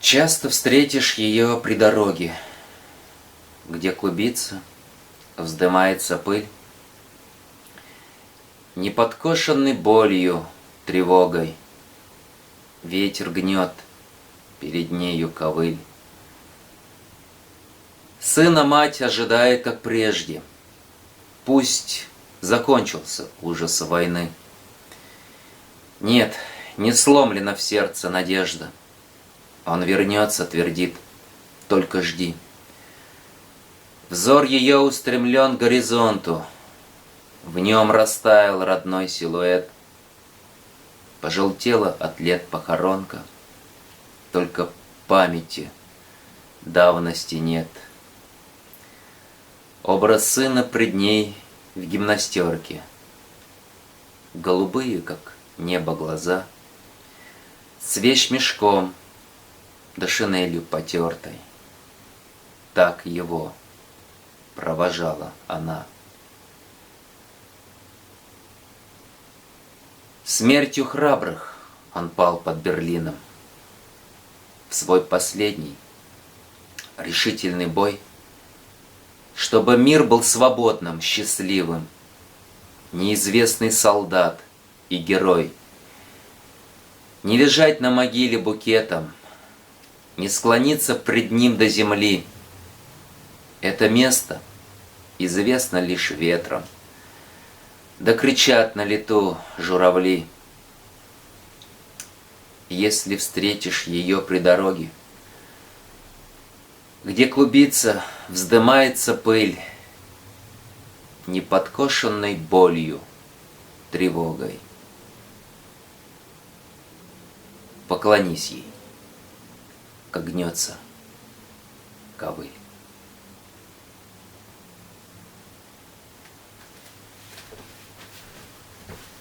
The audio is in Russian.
Часто встретишь ее при дороге, где клубится, вздымается пыль, не подкошенный болью, тревогой. Ветер гнет перед нею ковыль. Сына мать ожидает, как прежде. Пусть закончился ужас войны. Нет, не сломлена в сердце надежда. Он вернется, твердит, только жди. Взор ее устремлен к горизонту. В нем растаял родной силуэт. Пожелтела от лет похоронка. Только памяти давности нет. Образ сына пред ней в гимнастерке. Голубые, как небо, глаза, с вещмешком да шинелью потертой. Так его провожала она. Смертью храбрых он пал под Берлином. В свой последний решительный бой, чтобы мир был свободным, счастливым, неизвестный солдат и герой. Не лежать на могиле букетом, не склониться пред ним до земли. Это место известно лишь ветром, да кричат на лету журавли. Если встретишь ее при дороге, где клубится, вздымается пыль, не подкошенной болью, тревогой, поклонись ей, как гнется ковыль.